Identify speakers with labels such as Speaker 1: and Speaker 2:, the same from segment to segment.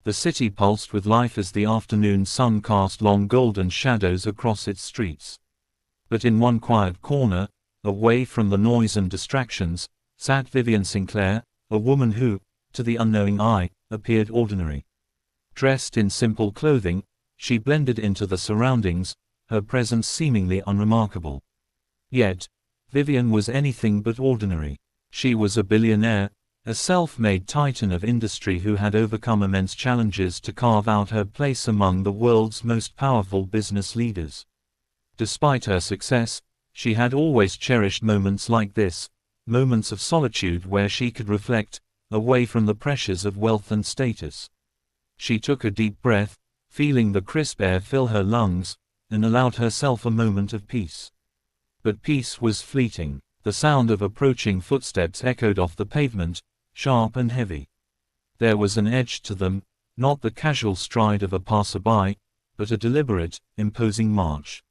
Speaker 1: The city pulsed with life as the afternoon sun cast long golden shadows across its streets. But in one quiet corner, away from the noise and distractions, sat Vivian Sinclair, a woman who, to the unknowing eye, appeared ordinary. Dressed in simple clothing, she blended into the surroundings, her presence seemingly unremarkable. Yet, Vivian was anything but ordinary. She was a billionaire, a self-made titan of industry who had overcome immense challenges to carve out her place among the world's most powerful business leaders. Despite her success, she had always cherished moments like this, moments of solitude where she could reflect, away from the pressures of wealth and status. She took a deep breath, feeling the crisp air fill her lungs, and allowed herself a moment of peace. But peace was fleeting. The sound of approaching footsteps echoed off the pavement, sharp and heavy. There was an edge to them, not the casual stride of a passerby, but a deliberate, imposing march.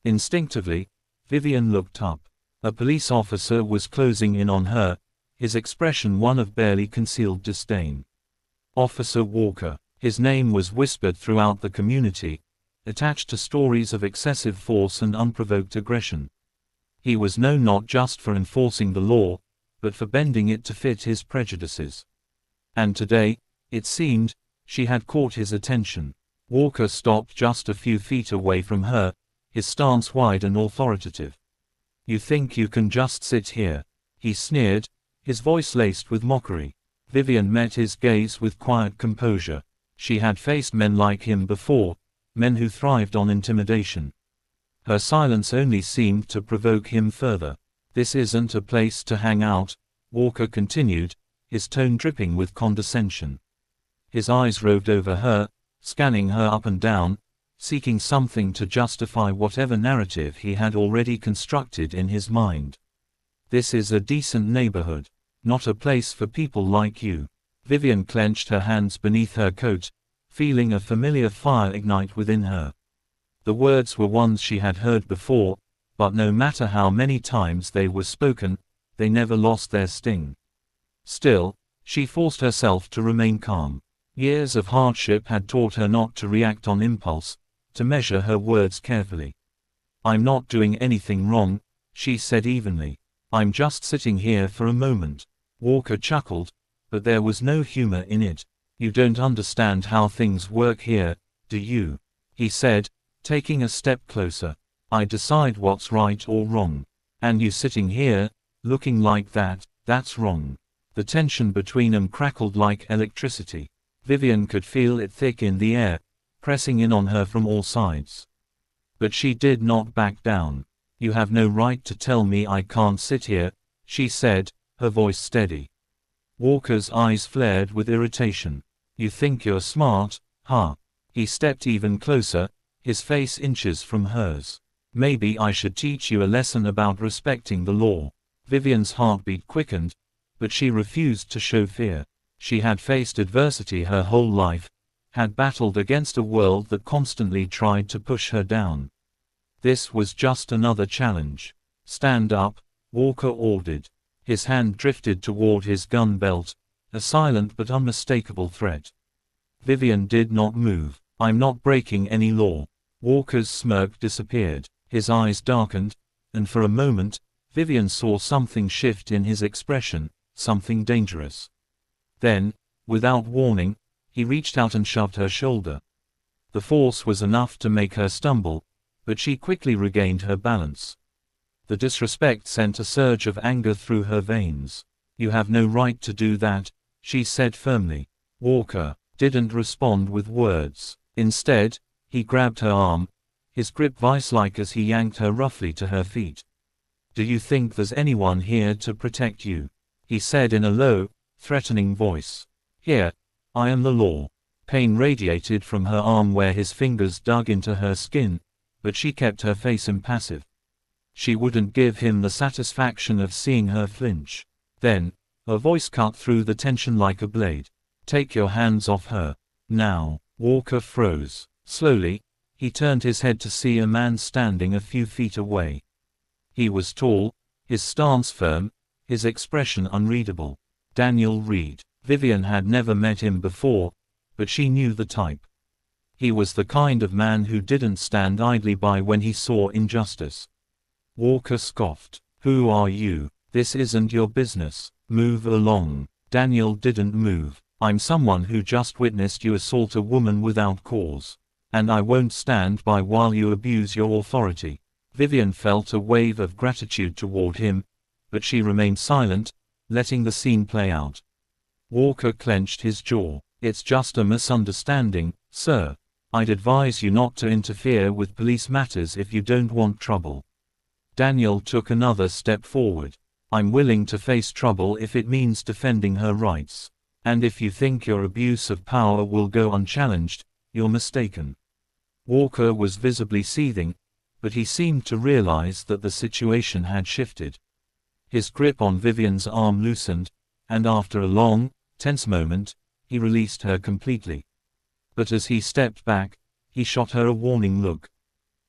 Speaker 1: Instinctively, Vivian looked up. A police officer was closing in on her, his expression one of barely concealed disdain. Officer Walker. His name was whispered throughout the community, attached to stories of excessive force and unprovoked aggression. He was known not just for enforcing the law, but for bending it to fit his prejudices. And today, it seemed, she had caught his attention. Walker stopped just a few feet away from her, his stance wide and authoritative. "You think you can just sit here?" he sneered, his voice laced with mockery. Vivian met his gaze with quiet composure. She had faced men like him before, men who thrived on intimidation. Her silence only seemed to provoke him further. "This isn't a place to hang out," Walker continued, his tone dripping with condescension. His eyes roved over her, scanning her up and down, seeking something to justify whatever narrative he had already constructed in his mind. "This is a decent neighborhood, not a place for people like you." Vivian clenched her hands beneath her coat, feeling a familiar fire ignite within her. The words were ones she had heard before, but no matter how many times they were spoken, they never lost their sting. Still, she forced herself to remain calm. Years of hardship had taught her not to react on impulse, to measure her words carefully. "I'm not doing anything wrong," she said evenly. "I'm just sitting here for a moment." Walker chuckled, but there was no humor in it. "You don't understand how things work here, do you?" he said, taking a step closer. "I decide what's right or wrong. And you sitting here, looking like that, that's wrong." The tension between them crackled like electricity. Vivian could feel it thick in the air, pressing in on her from all sides. But she did not back down. "You have no right to tell me I can't sit here," she said, her voice steady. Walker's eyes flared with irritation. "You think you're smart, huh?" He stepped even closer, his face inches from hers. "Maybe I should teach you a lesson about respecting the law." Vivian's heartbeat quickened, but she refused to show fear. She had faced adversity her whole life, had battled against a world that constantly tried to push her down. This was just another challenge. "Stand up," Walker ordered. His hand drifted toward his gun belt, a silent but unmistakable threat. Vivian did not move. "I'm not breaking any law." Walker's smirk disappeared. His eyes darkened, and for a moment, Vivian saw something shift in his expression, something dangerous. Then, without warning, he reached out and shoved her shoulder. The force was enough to make her stumble, but she quickly regained her balance. The disrespect sent a surge of anger through her veins. "You have no right to do that," she said firmly. Walker didn't respond with words. Instead, he grabbed her arm, his grip vice-like as he yanked her roughly to her feet. "Do you think there's anyone here to protect you?" he said in a low, threatening voice. "Here, I am the law." Pain radiated from her arm where his fingers dug into her skin, but she kept her face impassive. She wouldn't give him the satisfaction of seeing her flinch. Then, her voice cut through the tension like a blade. "Take your hands off her. Now." Walker froze. Slowly, he turned his head to see a man standing a few feet away. He was tall, his stance firm, his expression unreadable. Daniel Reed. Vivian had never met him before, but she knew the type. He was the kind of man who didn't stand idly by when he saw injustice. Walker scoffed. "Who are you? This isn't your business. Move along." Daniel didn't move. "I'm someone who just witnessed you assault a woman without cause. And I won't stand by while you abuse your authority." Vivian felt a wave of gratitude toward him, but she remained silent, letting the scene play out. Walker clenched his jaw. "It's just a misunderstanding, sir. I'd advise you not to interfere with police matters if you don't want trouble." Daniel took another step forward. "I'm willing to face trouble if it means defending her rights. And if you think your abuse of power will go unchallenged, you're mistaken." Walker was visibly seething, but he seemed to realize that the situation had shifted. His grip on Vivian's arm loosened, and after a long, tense moment, he released her completely. But as he stepped back, he shot her a warning look.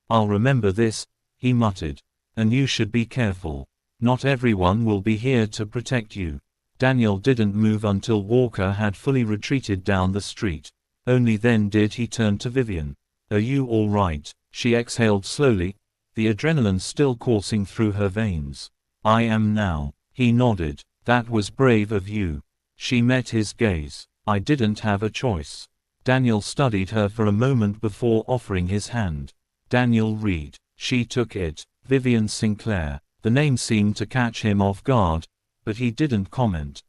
Speaker 1: "I'll remember this," he muttered. "And you should be careful. Not everyone will be here to protect you." Daniel didn't move until Walker had fully retreated down the street. Only then did he turn to Vivian. "Are you all right?" She exhaled slowly, the adrenaline still coursing through her veins. "I am now." He nodded. "That was brave of you." She met his gaze. "I didn't have a choice." Daniel studied her for a moment before offering his hand. "Daniel Reed." She took it. Vivian Sinclair. The name seemed to catch him off guard, but he didn't comment.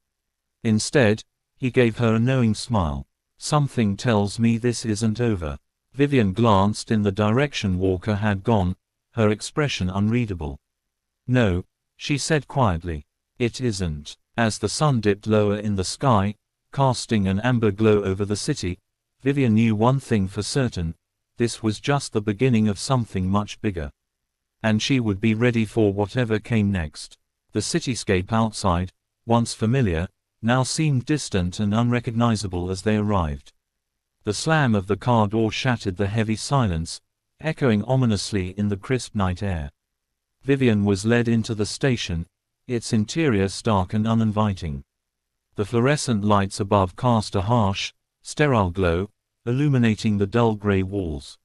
Speaker 1: Instead, he gave her a knowing smile. "Something tells me this isn't over." Vivian glanced in the direction Walker had gone, her expression unreadable. "No," she said quietly. "It isn't." As the sun dipped lower in the sky, casting an amber glow over the city, Vivian knew one thing for certain: this was just the beginning of something much bigger. And she would be ready for whatever came next. The cityscape outside, once familiar, now seemed distant and unrecognizable as they arrived. The slam of the car door shattered the heavy silence, echoing ominously in the crisp night air. Vivian was led into the station, its interior stark and uninviting. The fluorescent lights above cast a harsh, sterile glow, illuminating the dull gray walls.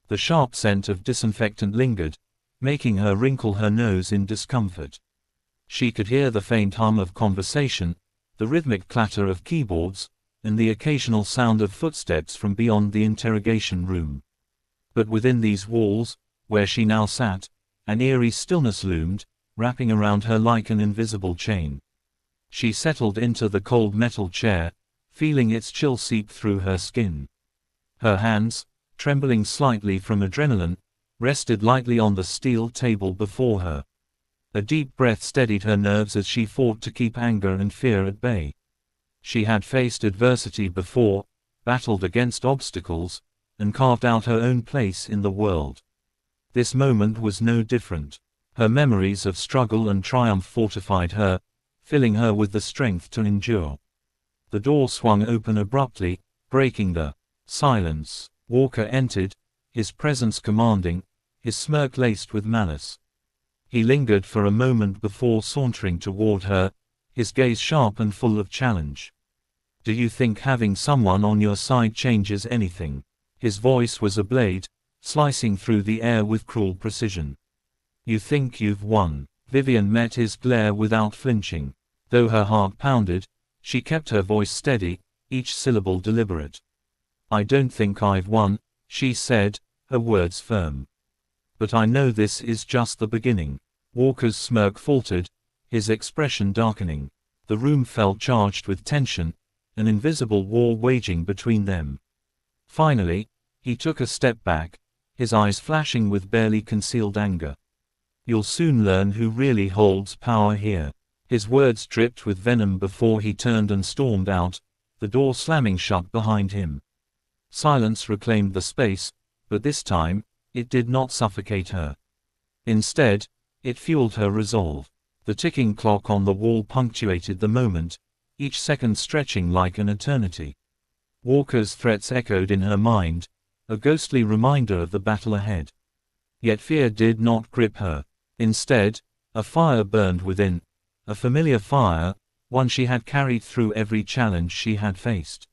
Speaker 1: The sharp scent of disinfectant lingered, making her wrinkle her nose in discomfort. She could hear the faint hum of conversation, the rhythmic clatter of keyboards, and the occasional sound of footsteps from beyond the interrogation room. But within these walls, where she now sat, an eerie stillness loomed, wrapping around her like an invisible chain. She settled into the cold metal chair, feeling its chill seep through her skin. Her hands, trembling slightly from adrenaline, rested lightly on the steel table before her. A deep breath steadied her nerves as she fought to keep anger and fear at bay. She had faced adversity before, battled against obstacles, and carved out her own place in the world. This moment was no different. Her memories of struggle and triumph fortified her, filling her with the strength to endure. The door swung open abruptly, breaking the silence. Walker entered, his presence commanding, his smirk laced with malice. He lingered for a moment before sauntering toward her, his gaze sharp and full of challenge. "Do you think having someone on your side changes anything?" His voice was a blade, slicing through the air with cruel precision. "You think you've won?" Vivian met his glare without flinching. Though her heart pounded, she kept her voice steady, each syllable deliberate. "I don't think I've won," she said, her words firm. "But I know this is just the beginning." Walker's smirk faltered, his expression darkening. The room felt charged with tension, an invisible war waging between them. Finally, he took a step back, his eyes flashing with barely concealed anger. "You'll soon learn who really holds power here." His words dripped with venom before he turned and stormed out, the door slamming shut behind him. Silence reclaimed the space, but this time, it did not suffocate her. Instead, it fueled her resolve. The ticking clock on the wall punctuated the moment, each second stretching like an eternity. Walker's threats echoed in her mind, a ghostly reminder of the battle ahead. Yet fear did not grip her. Instead, a fire burned within, a familiar fire, one she had carried through every challenge she had faced.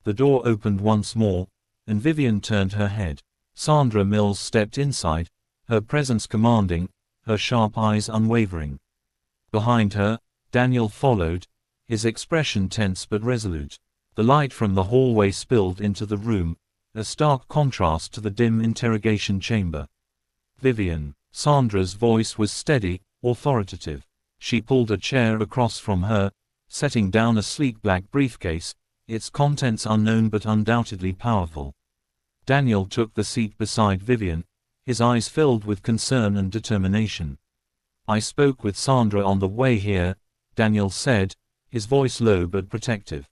Speaker 1: The door opened once more, and Vivian turned her head. Sandra Mills stepped inside, her presence commanding, her sharp eyes unwavering. Behind her, Daniel followed, his expression tense but resolute. The light from the hallway spilled into the room, a stark contrast to the dim interrogation chamber. Vivian. Sandra's voice was steady, authoritative. She pulled a chair across from her, setting down a sleek black briefcase, its contents unknown but undoubtedly powerful. Daniel took the seat beside Vivian, his eyes filled with concern and determination. "I spoke with Sandra on the way here," Daniel said, his voice low but protective.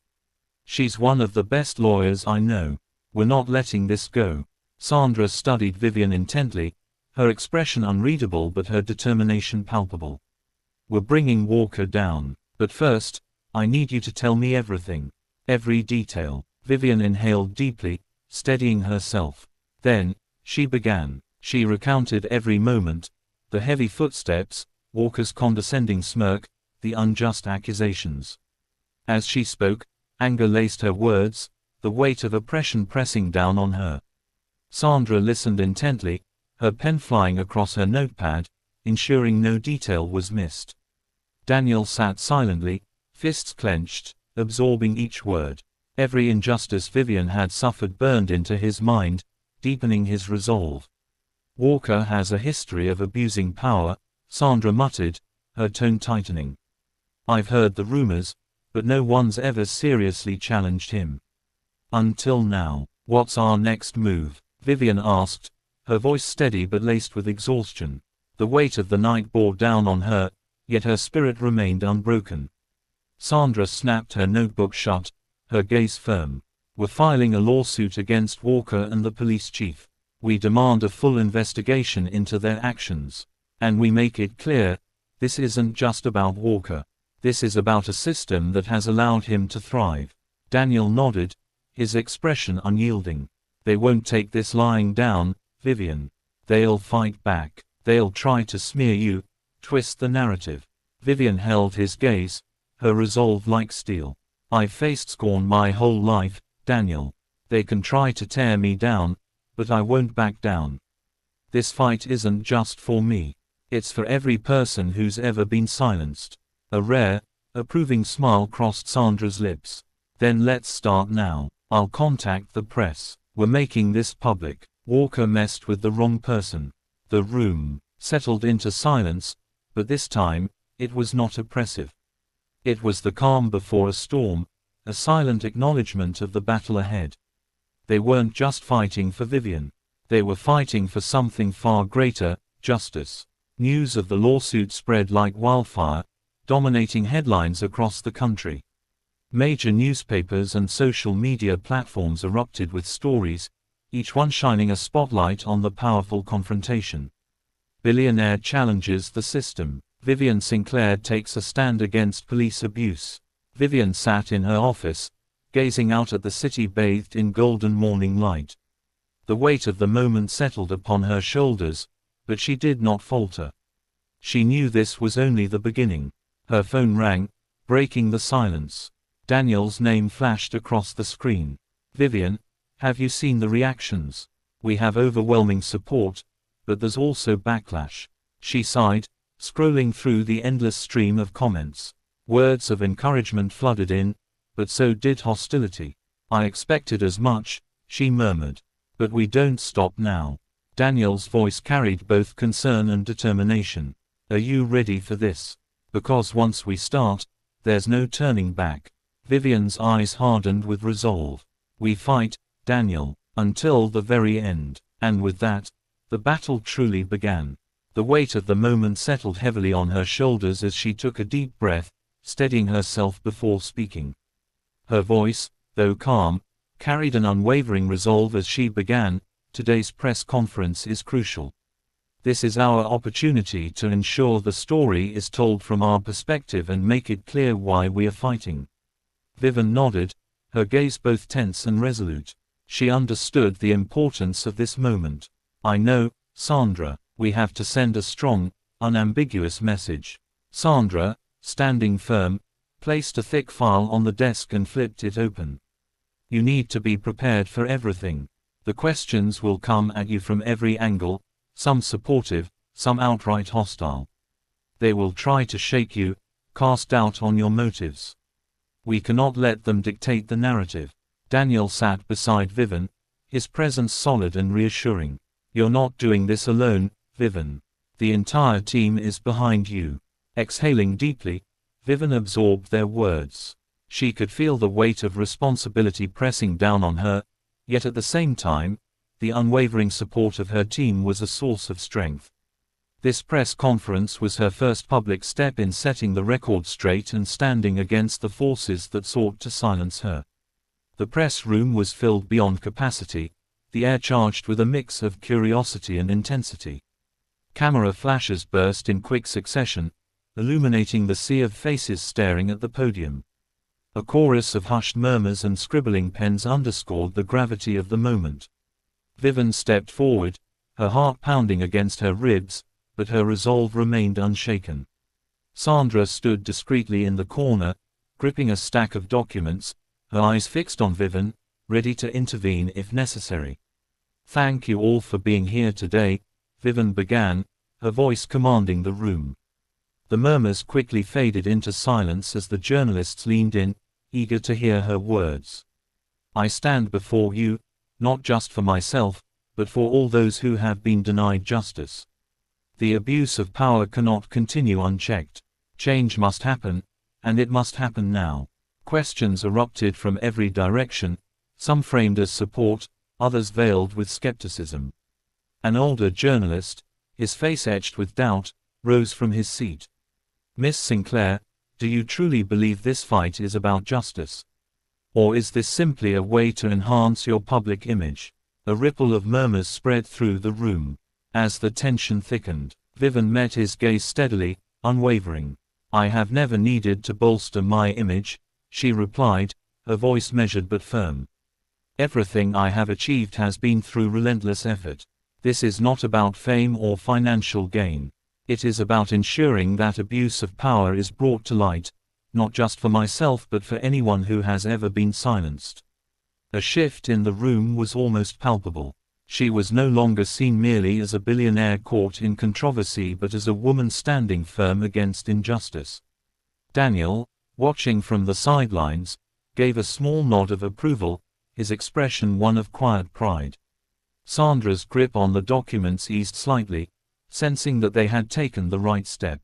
Speaker 1: "She's one of the best lawyers I know. We're not letting this go." Sandra studied Vivian intently, her expression unreadable but her determination palpable. "We're bringing Walker down. But first, I need you to tell me everything. Every detail." Vivian inhaled deeply, steadying herself. Then, she began. She recounted every moment, the heavy footsteps, Walker's condescending smirk, the unjust accusations. As she spoke, anger laced her words, the weight of oppression pressing down on her. Sandra listened intently, her pen flying across her notepad, ensuring no detail was missed. Daniel sat silently, fists clenched, absorbing each word. Every injustice Vivian had suffered burned into his mind, deepening his resolve. "Walker has a history of abusing power," Sandra muttered, her tone tightening. "I've heard the rumors, but no one's ever seriously challenged him. Until now. What's our next move?" Vivian asked, her voice steady but laced with exhaustion. The weight of the night bore down on her, yet her spirit remained unbroken. Sandra snapped her notebook shut, her gaze firm. "We're filing a lawsuit against Walker and the police chief. We demand a full investigation into their actions. And we make it clear, this isn't just about Walker. This is about a system that has allowed him to thrive." Daniel nodded, his expression unyielding. "They won't take this lying down, Vivian. They'll fight back. They'll try to smear you, twist the narrative." Vivian held his gaze, her resolve like steel. "I've faced scorn my whole life, Daniel. They can try to tear me down, but I won't back down. This fight isn't just for me. It's for every person who's ever been silenced." A rare, approving smile crossed Sandra's lips. "Then let's start now. I'll contact the press. We're making this public. Walker messed with the wrong person." The room settled into silence, but this time, it was not oppressive. It was the calm before a storm, a silent acknowledgement of the battle ahead. They weren't just fighting for Vivian. They were fighting for something far greater, justice. News of the lawsuit spread like wildfire, dominating headlines across the country. Major newspapers and social media platforms erupted with stories, each one shining a spotlight on the powerful confrontation. Billionaire challenges the system. Vivian Sinclair takes a stand against police abuse. Vivian sat in her office, gazing out at the city bathed in golden morning light. The weight of the moment settled upon her shoulders, but she did not falter. She knew this was only the beginning. Her phone rang, breaking the silence. Daniel's name flashed across the screen. "Vivian, have you seen the reactions? We have overwhelming support, but there's also backlash." She sighed, scrolling through the endless stream of comments. Words of encouragement flooded in, but so did hostility. "I expected as much," she murmured. "But we don't stop now." Daniel's voice carried both concern and determination. "Are you ready for this? Because once we start, there's no turning back." Vivian's eyes hardened with resolve. "We fight, Daniel, until the very end." And with that, the battle truly began. The weight of the moment settled heavily on her shoulders as she took a deep breath, steadying herself before speaking. Her voice, though calm, carried an unwavering resolve as she began. "Today's press conference is crucial. This is our opportunity to ensure the story is told from our perspective and make it clear why we are fighting." Vivian nodded, her gaze both tense and resolute. She understood the importance of this moment. "I know, Sandra. We have to send a strong, unambiguous message." Sandra, standing firm, placed a thick file on the desk and flipped it open. You need to be prepared for everything. The questions will come at you from every angle, some supportive, some outright hostile. They will try to shake you, cast doubt on your motives. We cannot let them dictate the narrative. Daniel sat beside Vivian, his presence solid and reassuring. You're not doing this alone, Vivian. The entire team is behind you. Exhaling deeply, Vivian absorbed their words. She could feel the weight of responsibility pressing down on her, yet at the same time, the unwavering support of her team was a source of strength. This press conference was her first public step in setting the record straight and standing against the forces that sought to silence her. The press room was filled beyond capacity, the air charged with a mix of curiosity and intensity. Camera flashes burst in quick succession, illuminating the sea of faces staring at the podium. A chorus of hushed murmurs and scribbling pens underscored the gravity of the moment. Vivian stepped forward, her heart pounding against her ribs, but her resolve remained unshaken. Sandra stood discreetly in the corner, gripping a stack of documents, her eyes fixed on Vivian, ready to intervene if necessary. Thank you all for being here today, Vivian began, her voice commanding the room. The murmurs quickly faded into silence as the journalists leaned in, eager to hear her words. I stand before you, not just for myself, but for all those who have been denied justice. The abuse of power cannot continue unchecked. Change must happen, and it must happen now. Questions erupted from every direction, some framed as support, others veiled with skepticism. An older journalist, his face etched with doubt, rose from his seat. Miss Sinclair, do you truly believe this fight is about justice? Or is this simply a way to enhance your public image? A ripple of murmurs spread through the room. As the tension thickened, Vivian met his gaze steadily, unwavering. I have never needed to bolster my image, she replied, her voice measured but firm. Everything I have achieved has been through relentless effort. This is not about fame or financial gain. It is about ensuring that abuse of power is brought to light, not just for myself but for anyone who has ever been silenced. A shift in the room was almost palpable. She was no longer seen merely as a billionaire caught in controversy but as a woman standing firm against injustice. Daniel, watching from the sidelines, gave a small nod of approval, his expression one of quiet pride. Sandra's grip on the documents eased slightly, sensing that they had taken the right step.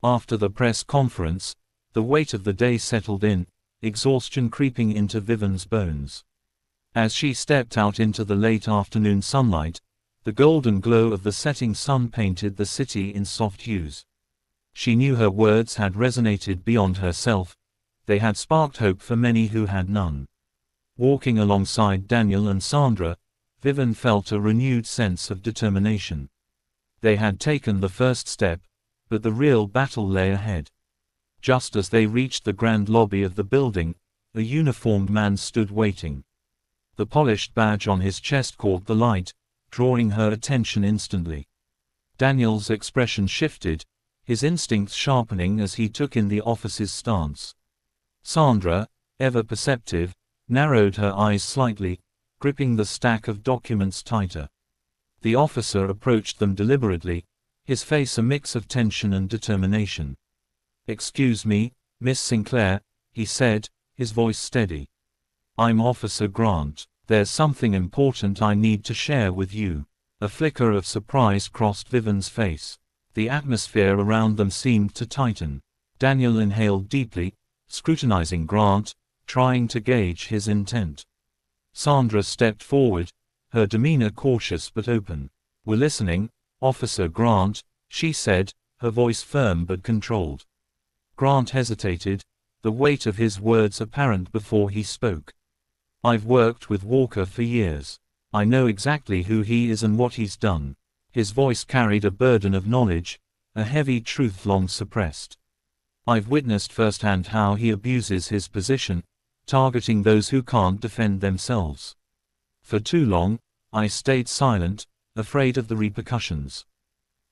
Speaker 1: After the press conference, the weight of the day settled in, exhaustion creeping into Vivian's bones. As she stepped out into the late afternoon sunlight, the golden glow of the setting sun painted the city in soft hues. She knew her words had resonated beyond herself, they had sparked hope for many who had none. Walking alongside Daniel and Sandra, Vivian felt a renewed sense of determination. They had taken the first step, but the real battle lay ahead. Just as they reached the grand lobby of the building, a uniformed man stood waiting. The polished badge on his chest caught the light, drawing her attention instantly. Daniel's expression shifted, his instincts sharpening as he took in the officer's stance. Sandra, ever perceptive, narrowed her eyes slightly, gripping the stack of documents tighter. The officer approached them deliberately, his face a mix of tension and determination. "Excuse me, Miss Sinclair," he said, his voice steady. "I'm Officer Grant. There's something important I need to share with you." A flicker of surprise crossed Vivian's face. The atmosphere around them seemed to tighten. Daniel inhaled deeply, scrutinizing Grant, trying to gauge his intent. Sandra stepped forward, her demeanor cautious but open. "We're listening, Officer Grant," she said, her voice firm but controlled. Grant hesitated, the weight of his words apparent before he spoke. "I've worked with Walker for years. I know exactly who he is and what he's done." His voice carried a burden of knowledge, a heavy truth long suppressed. "I've witnessed firsthand how he abuses his position, targeting those who can't defend themselves. For too long, I stayed silent, afraid of the repercussions."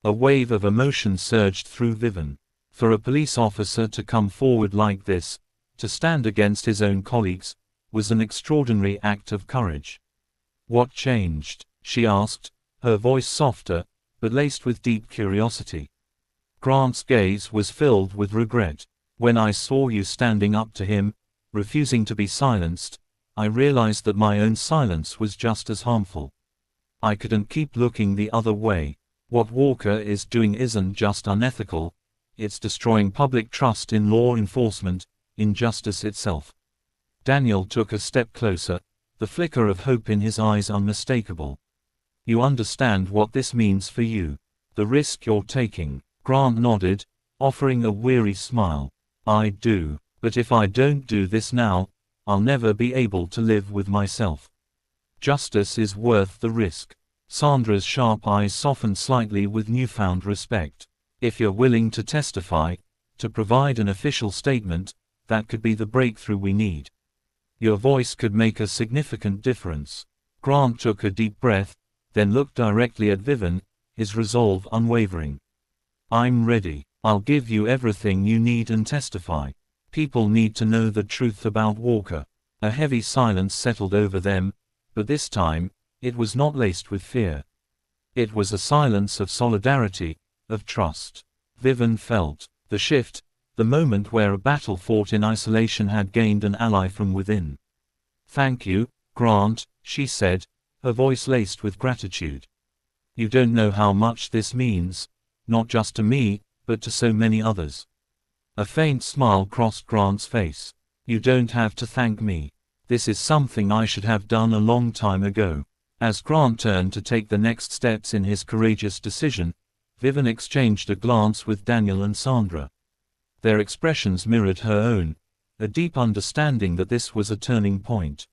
Speaker 1: A wave of emotion surged through Vivian. For a police officer to come forward like this, to stand against his own colleagues, was an extraordinary act of courage. "What changed?" she asked, her voice softer, but laced with deep curiosity. Grant's gaze was filled with regret. "When I saw you standing up to him, refusing to be silenced, I realized that my own silence was just as harmful. I couldn't keep looking the other way. What Walker is doing isn't just unethical, it's destroying public trust in law enforcement, in justice itself." Daniel took a step closer, the flicker of hope in his eyes unmistakable. "You understand what this means for you? The risk you're taking?" Grant nodded, offering a weary smile. "I do. But if I don't do this now, I'll never be able to live with myself. Justice is worth the risk." Sandra's sharp eyes softened slightly with newfound respect. "If you're willing to testify, to provide an official statement, that could be the breakthrough we need. Your voice could make a significant difference." Grant took a deep breath, then looked directly at Vivian, his resolve unwavering. "I'm ready. I'll give you everything you need and testify. People need to know the truth about Walker." A heavy silence settled over them, but this time, it was not laced with fear. It was a silence of solidarity, of trust. Vivian felt the shift, the moment where a battle fought in isolation had gained an ally from within. "Thank you, Grant," she said, her voice laced with gratitude. "You don't know how much this means, not just to me, but to so many others." A faint smile crossed Grant's face. "You don't have to thank me. This is something I should have done a long time ago." As Grant turned to take the next steps in his courageous decision, Vivian exchanged a glance with Daniel and Sandra. Their expressions mirrored her own, a deep understanding that this was a turning point.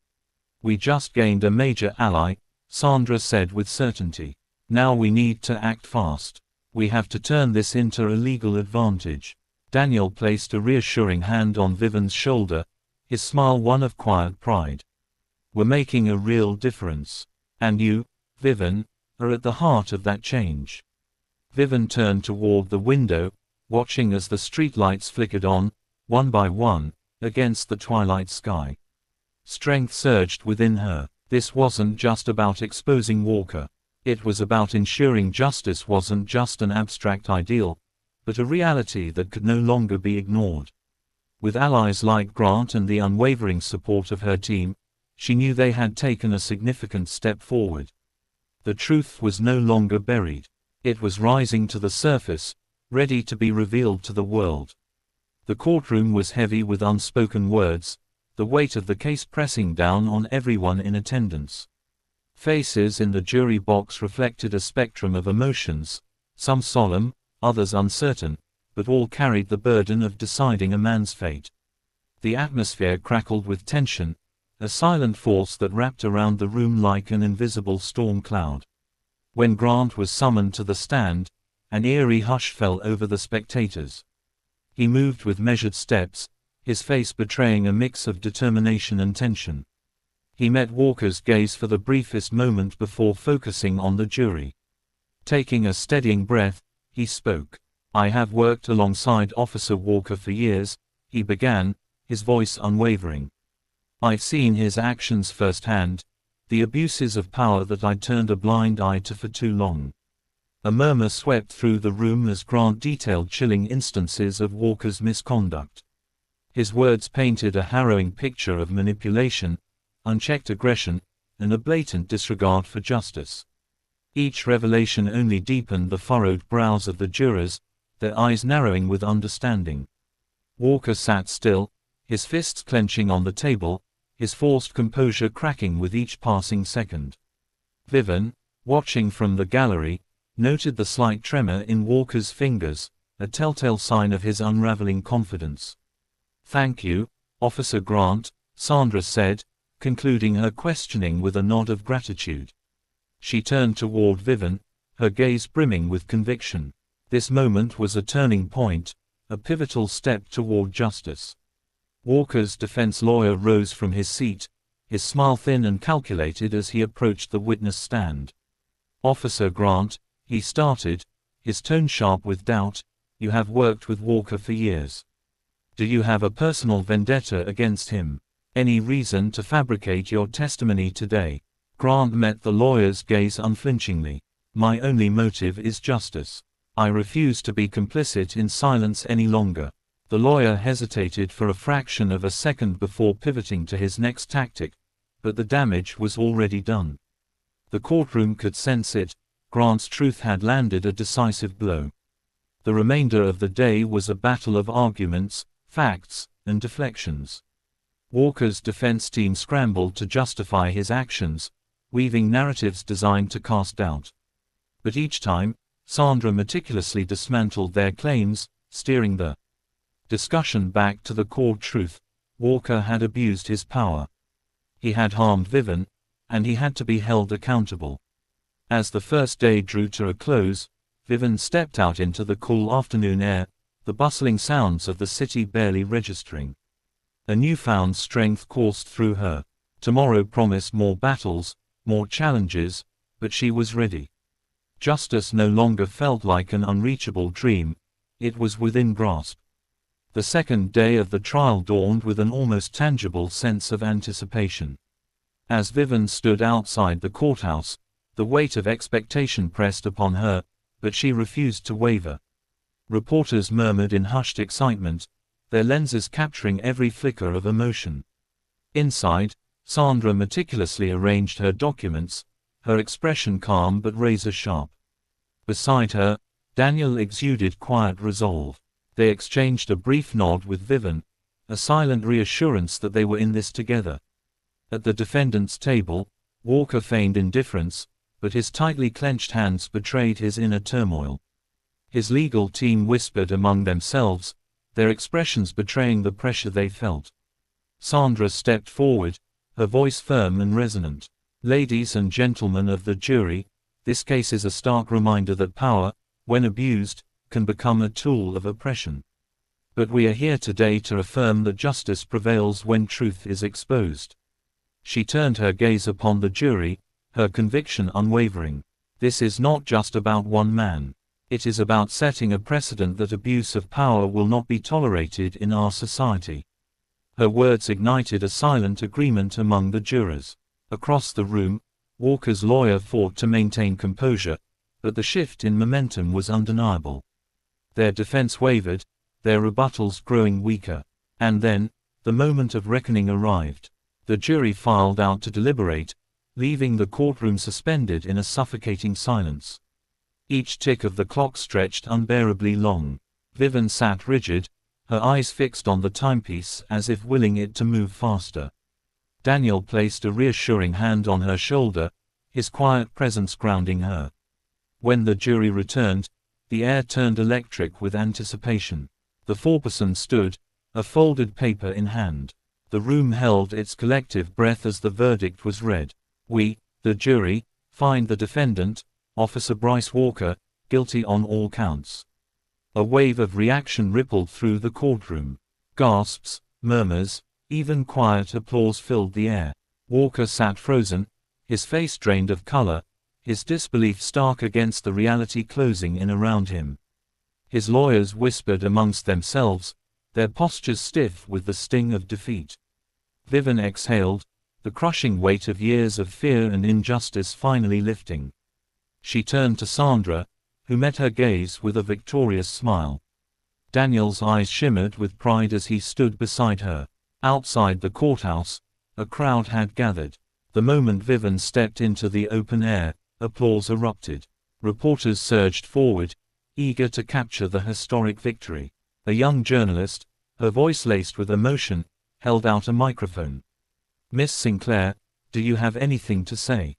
Speaker 1: "We just gained a major ally," Sandra said with certainty. "Now we need to act fast. We have to turn this into a legal advantage." Daniel placed a reassuring hand on Vivian's shoulder, his smile one of quiet pride. "We're making a real difference. And you, Vivian, are at the heart of that change." Vivian turned toward the window, watching as the streetlights flickered on, one by one, against the twilight sky. Strength surged within her. This wasn't just about exposing Walker. It was about ensuring justice wasn't just an abstract ideal, but a reality that could no longer be ignored. With allies like Grant and the unwavering support of her team, she knew they had taken a significant step forward. The truth was no longer buried. It was rising to the surface, ready to be revealed to the world. The courtroom was heavy with unspoken words, the weight of the case pressing down on everyone in attendance. Faces in the jury box reflected a spectrum of emotions, some solemn, others uncertain, but all carried the burden of deciding a man's fate. The atmosphere crackled with tension, a silent force that wrapped around the room like an invisible storm cloud. When Grant was summoned to the stand, an eerie hush fell over the spectators. He moved with measured steps, his face betraying a mix of determination and tension. He met Walker's gaze for the briefest moment before focusing on the jury. Taking a steadying breath, he spoke. "I have worked alongside Officer Walker for years," he began, his voice unwavering. "I've seen his actions firsthand, the abuses of power that I turned a blind eye to for too long." A murmur swept through the room as Grant detailed chilling instances of Walker's misconduct. His words painted a harrowing picture of manipulation, unchecked aggression, and a blatant disregard for justice. Each revelation only deepened the furrowed brows of the jurors, their eyes narrowing with understanding. Walker sat still, his fists clenching on the table, his forced composure cracking with each passing second. Vivian, watching from the gallery, noted the slight tremor in Walker's fingers, a telltale sign of his unraveling confidence. "Thank you, Officer Grant," Sandra said, concluding her questioning with a nod of gratitude. She turned toward Vivian, her gaze brimming with conviction. This moment was a turning point, a pivotal step toward justice. Walker's defense lawyer rose from his seat, his smile thin and calculated as he approached the witness stand. "Officer Grant," he started, his tone sharp with doubt, "you have worked with Walker for years. Do you have a personal vendetta against him?" Any reason to fabricate your testimony today? Grant met the lawyer's gaze unflinchingly. My only motive is justice. I refuse to be complicit in silence any longer. The lawyer hesitated for a fraction of a second before pivoting to his next tactic, but the damage was already done. The courtroom could sense it. Grant's truth had landed a decisive blow. The remainder of the day was a battle of arguments, facts, and deflections. Walker's defense team scrambled to justify his actions, weaving narratives designed to cast doubt. But each time, Sandra meticulously dismantled their claims, steering the discussion back to the core truth. Walker had abused his power. He had harmed Vivian, and he had to be held accountable. As the first day drew to a close, Vivian stepped out into the cool afternoon air, the bustling sounds of the city barely registering. A newfound strength coursed through her. Tomorrow promised more battles, more challenges, but she was ready. Justice no longer felt like an unreachable dream, it was within grasp. The second day of the trial dawned with an almost tangible sense of anticipation. As Vivian stood outside the courthouse, the weight of expectation pressed upon her, but she refused to waver. Reporters murmured in hushed excitement, their lenses capturing every flicker of emotion. Inside, Sandra meticulously arranged her documents, her expression calm but razor-sharp. Beside her, Daniel exuded quiet resolve. They exchanged a brief nod with Vivian, a silent reassurance that they were in this together. At the defendant's table, Walker feigned indifference, but his tightly clenched hands betrayed his inner turmoil. His legal team whispered among themselves, their expressions betraying the pressure they felt. Sandra stepped forward, her voice firm and resonant. Ladies and gentlemen of the jury, this case is a stark reminder that power, when abused, can become a tool of oppression. But we are here today to affirm that justice prevails when truth is exposed. She turned her gaze upon the jury, her conviction unwavering. This is not just about one man. It is about setting a precedent that abuse of power will not be tolerated in our society. Her words ignited a silent agreement among the jurors. Across the room, Walker's lawyer fought to maintain composure, but the shift in momentum was undeniable. Their defense wavered, their rebuttals growing weaker. And then, the moment of reckoning arrived. The jury filed out to deliberate, leaving the courtroom suspended in a suffocating silence. Each tick of the clock stretched unbearably long. Vivian sat rigid, her eyes fixed on the timepiece as if willing it to move faster. Daniel placed a reassuring hand on her shoulder, his quiet presence grounding her. When the jury returned, the air turned electric with anticipation. The foreperson stood, a folded paper in hand. The room held its collective breath as the verdict was read. We, the jury, find the defendant, Officer Bryce Walker, guilty on all counts. A wave of reaction rippled through the courtroom. Gasps, murmurs, even quiet applause filled the air. Walker sat frozen, his face drained of color, his disbelief stark against the reality closing in around him. His lawyers whispered amongst themselves, their postures stiff with the sting of defeat. Vivian exhaled, the crushing weight of years of fear and injustice finally lifting. She turned to Sandra, who met her gaze with a victorious smile. Daniel's eyes shimmered with pride as he stood beside her. Outside the courthouse, a crowd had gathered. The moment Vivian stepped into the open air, applause erupted. Reporters surged forward, eager to capture the historic victory. A young journalist, her voice laced with emotion, held out a microphone. "Miss Sinclair, do you have anything to say?"